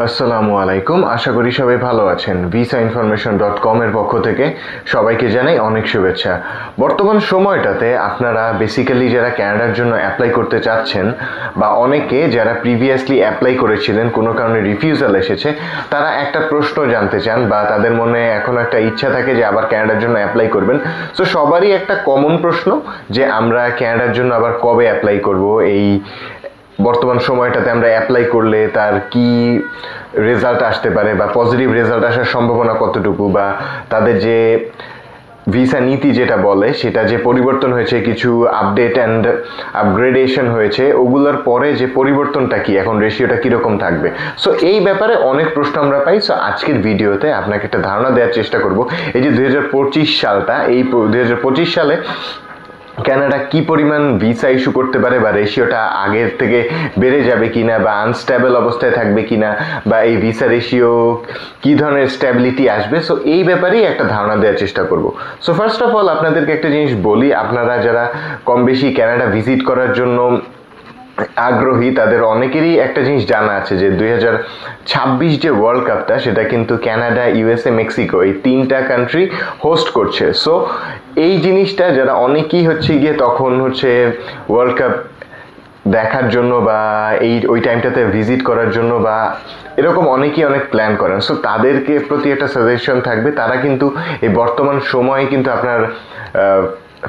আসসালামু আলাইকুম, আশা করি সবাই ভালো আছেন। ভিসাইনফরমেশন.com এর পক্ষ থেকে সবাইকে জানাই অনেক শুভেচ্ছা। বর্তমান সময়টাতে আপনারা বেসিক্যালি যারা কানাডার জন্য অ্যাপ্লাই করতে চাচ্ছেন বা অনেকে যারা প্রিভিয়াসলি অ্যাপ্লাই করেছিলেন কোনো কারণে রিফিউজাল এসেছে, তারা একটা প্রশ্ন জানতে চান বা তাদের মনে এখন একটা ইচ্ছা থাকে যে আবার কানাডার জন্য অ্যাপ্লাই করবেন। সো সবারই একটা কমন প্রশ্ন যে আমরা কানাডার জন্য আবার কবে অ্যাপ্লাই করব, এই বর্তমান সময়টাতে আমরা অ্যাপ্লাই করলে তার কি রেজাল্ট আসতে পারে বা পজিটিভ রেজাল্ট আসার সম্ভাবনা কতটুকু, বা তাদের যে ভিসা নীতি যেটা বলে সেটা যে পরিবর্তন হয়েছে, কিছু আপডেট অ্যান্ড আপগ্রেডেশন হয়েছে, ওগুলোর পরে যে পরিবর্তনটা কি, এখন রেশিওটা কীরকম থাকবে। সো এই ব্যাপারে অনেক প্রশ্ন আমরা পাই। সো আজকের ভিডিওতে আপনাকে একটা ধারণা দেওয়ার চেষ্টা করব এই যে 2025 সালটা, এই 2025 সালে কানাডা কি পরিমাণ ভিসা ইস্যু করতে পারে, বা রেশিওটা আগের থেকে বেড়ে যাবে কিনা, বা আনস্টেবল অবস্থায় থাকবে কিনা, বা এই ভিসা রেশিও কি ধরনের স্ট্যাবিলিটি আসবে। সো এই ব্যাপারেই একটা ধারণা দেওয়ার চেষ্টা করব। সো ফার্স্ট অফ অল আপনাদেরকে একটা জিনিস বলি, আপনারা যারা কম বেশি কানাডা ভিজিট করার জন্য আগ্রহী তাদের অনেকেরই একটা জিনিস জানা আছে যে 2026 যে ওয়ার্ল্ড কাপটা, সেটা কিন্তু কানাডা, ইউএসএ, মেক্সিকো এই তিনটা কান্ট্রি হোস্ট করছে। সো এই জিনিসটা যারা অনেকেই হচ্ছে গিয়ে তখন হচ্ছে ওয়ার্ল্ড কাপ দেখার জন্য বা ওই টাইমটাতে ভিজিট করার জন্য বা এরকম অনেকেই অনেক প্ল্যান করেন। সো তাদেরকে প্রতি একটা সাজেশন থাকবে, তারা কিন্তু এই বর্তমান সময়ে কিন্তু আপনার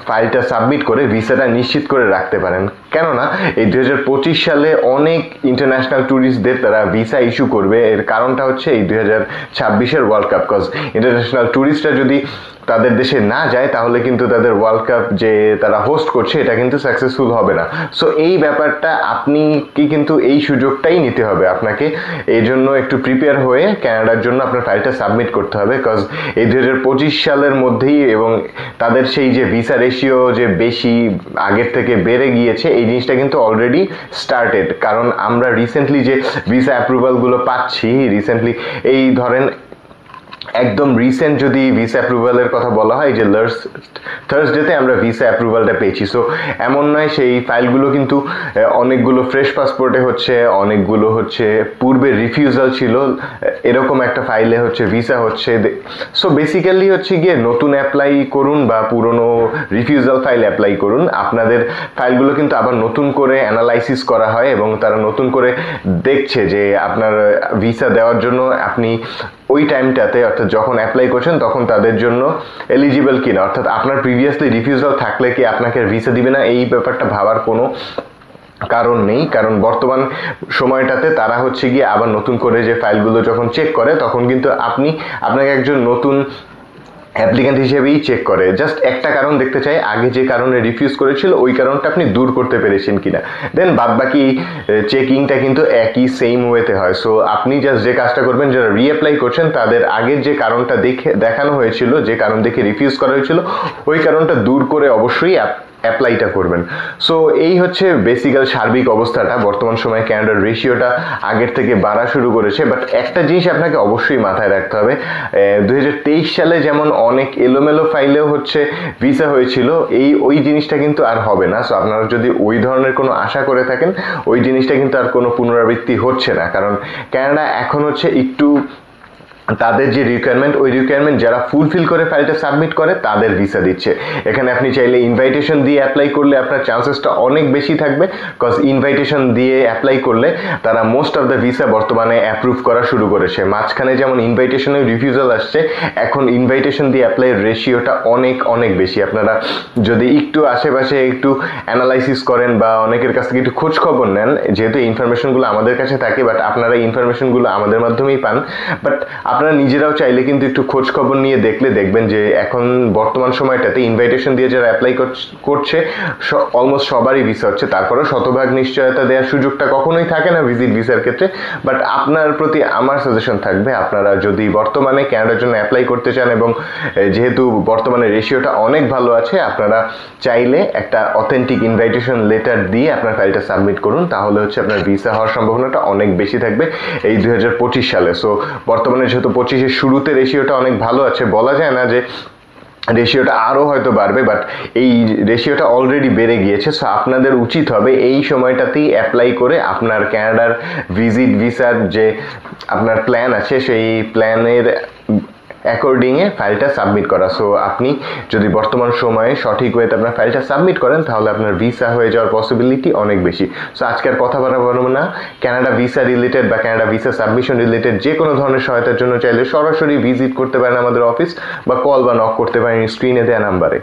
ফাইলটা সাবমিট করে ভিসাটা নিশ্চিত করে রাখতে পারেন। কেননা এই 2025 সালে অনেক ইন্টারন্যাশনাল ট্যুরিস্টদের তারা ভিসা ইস্যু করবে। এর কারণটা হচ্ছে এই 2026-এর ওয়ার্ল্ড কাপ। কজ ইন্টারন্যাশনাল ট্যুরিস্টরা যদি তাদের দেশে না যায় তাহলে কিন্তু তাদের ওয়ার্ল্ড কাপ যে তারা হোস্ট করছে এটা কিন্তু সাকসেসফুল হবে না। সো এই ব্যাপারটা আপনি কিন্তু এই সুযোগটাই নিতে হবে আপনাকে, এই জন্য একটু প্রিপেয়ার হয়ে কানাডার জন্য আপনার ফাইলটা সাবমিট করতে হবে। কজ এই 2025 সালের মধ্যেই, এবং তাদের সেই যে ভিসা রেশিও যে বেশি আগের থেকে বেড়ে গিয়েছে, এই জিনিসটা কিন্তু অলরেডি স্টার্টেড। কারণ আমরা রিসেন্টলি যে ভিসা অ্যাপ্রুভালগুলো পাচ্ছি, রিসেন্টলি এই ধরেন একদম রিসেন্ট যদি ভিসা অ্যাপ্রুভালের কথা বলা হয়, যে থার্সডেতে আমরা ভিসা অ্যাপ্রুভালটা পেয়েছি। সো এমন নয়, সেই ফাইলগুলো কিন্তু অনেকগুলো ফ্রেশ পাসপোর্টে হচ্ছে, অনেকগুলো হচ্ছে পূর্বে রিফিউজাল ছিল, এরকম একটা ফাইলে হচ্ছে ভিসা হচ্ছে। সো বেসিক্যালি হচ্ছে গিয়ে নতুন অ্যাপ্লাই করুন বা পুরনো রিফিউজাল ফাইল অ্যাপ্লাই করুন, আপনাদের ফাইলগুলো কিন্তু আবার নতুন করে অ্যানালাইসিস করা হয় এবং তারা নতুন করে দেখছে যে আপনার ভিসা দেওয়ার জন্য আপনি ওই টাইমটাতে, অর্থাৎ যখন অ্যাপ্লাই করছেন তখন তাদের জন্য এলিজিবল কিনা, অর্থাৎ আপনার প্রিভিয়াসলি রিফিউজাল থাকলে কি আপনাকে ভিসা দিবে না, এই ব্যাপারটা ভাবার কোনো কারণ নেই। কারণ বর্তমান সময়টাতে তারা হচ্ছে গিয়ে আবার নতুন করে যে ফাইলগুলো যখন চেক করে, তখন কিন্তু আপনাকে একজন নতুন অ্যাপ্লিক্যান্ট হিসেবেই চেক করে। জাস্ট একটা কারণ দেখতে চাই, আগে যে কারণে রিফিউজ করেছিল ওই কারণটা আপনি দূর করতে পেরেছেন কিনা, দেন বাদবাকি চেকিংটা কিন্তু একই সেম ওয়েতে হয়। সো আপনি জাস্ট যে কাজটা করবেন, যারা রিঅ্যাপ্লাই করছেন তাদের আগের যে কারণটা দেখানো হয়েছিল, যে কারণ দেখে রিফিউজ করা হয়েছিল, ওই কারণটা দূর করে অবশ্যই অ্যাপ্লাইটা করবেন। সো এই হচ্ছে বেসিক্যাল সার্বিক অবস্থাটা। বর্তমান সময়ে কানাডার রেশিওটা আগের থেকে বাড়া শুরু করেছে, বাট একটা জিনিস আপনাকে অবশ্যই মাথায় রাখতে হবে, 2023 সালে যেমন অনেক এলোমেলো ফাইলেও হচ্ছে ভিসা হয়েছিল, ওই জিনিসটা কিন্তু আর হবে না। সো আপনারা যদি ওই ধরনের কোনো আশা করে থাকেন, ওই জিনিসটা কিন্তু আর কোনো পুনরাবৃত্তি হচ্ছে না। কারণ কানাডা এখন হচ্ছে একটু তাদের যে রিকোয়ারমেন্ট, ওই রিকোয়ারমেন্ট যারা ফুলফিল করে ফাইলটা সাবমিট করে তাদের ভিসা দিচ্ছে। এখানে আপনি চাইলে ইনভাইটেশন দিয়ে অ্যাপ্লাই করলে আপনার চান্সেসটা অনেক বেশি থাকবে। কজ ইনভাইটেশন দিয়ে অ্যাপ্লাই করলে তারা মোস্ট অফ দ্য ভিসা বর্তমানে অ্যাপ্রুভ করা শুরু করেছে। মাঝখানে যেমন ইনভাইটেশনে রিফিউজাল আসছে, এখন ইনভাইটেশন দিয়ে অ্যাপ্লাইয়ের রেশিওটা অনেক অনেক বেশি। আপনারা যদি একটু আশেপাশে একটু অ্যানালাইসিস করেন বা অনেকের কাছ থেকে একটু খোঁজ খবর নেন, যেহেতু ইনফরমেশনগুলো আমাদের কাছে থাকে, বাট আপনারা ইনফরমেশনগুলো আমাদের মাধ্যমেই পান, বাট আপনারা নিজেরাও চাইলে কিন্তু একটু খোঁজ খবর নিয়ে দেখলে দেখবেন যে এখন বর্তমান সময়টাতে ইনভাইটেশন দিয়ে যারা অ্যাপ্লাই করছে অলমোস্ট সবারই ভিসা হচ্ছে। তারপরেও শতভাগ নিশ্চয়তা দেওয়ার সুযোগটা কখনোই থাকে না ভিজিট ভিসার ক্ষেত্রে। বাট আপনার প্রতি আমার সাজেশন থাকবে, আপনারা যদি বর্তমানে কানাডার জন্য অ্যাপ্লাই করতে চান এবং যেহেতু বর্তমানে রেশিওটা অনেক ভালো আছে, আপনারা চাইলে একটা অথেন্টিক ইনভাইটেশন লেটার দিয়ে আপনার ফাইলটা সাবমিট করুন, তাহলে হচ্ছে আপনার ভিসা হওয়ার সম্ভাবনাটা অনেক বেশি থাকবে এই 2025 সালে। সো বর্তমানে যেহেতু 25-এর শুরুতে রেশিওটা অনেক ভালো আছে, বলা যায় না যে রেশিওটা আরও হয়তো বাড়বে, বাট এই রেশিওটা অলরেডি বেড়ে গিয়েছে। সো আপনাদের উচিত হবে এই সময়টাতেই অ্যাপ্লাই করে আপনার কানাডার ভিসার যে আপনার প্ল্যান আছে সেই প্ল্যানের অ্যাকর্ডিংয়ে ফাইলটা সাবমিট করা। সো আপনি যদি বর্তমান সময়ে সঠিক ওয়েতে আপনার ফাইলটা সাবমিট করেন তাহলে আপনার ভিসা হয়ে যাওয়ার পসিবিলিটি অনেক বেশি। সো আজকের কথা বলবো না, কানাডা ভিসা রিলেটেড বা কানাডা ভিসা সাবমিশন রিলেটেড যে কোনো ধরনের সহায়তার জন্য চাইলে সরাসরি ভিজিট করতে পারেন আমাদের অফিস, বা কল বা নক করতে পারেন স্ক্রিনে দেওয়া নাম্বারে।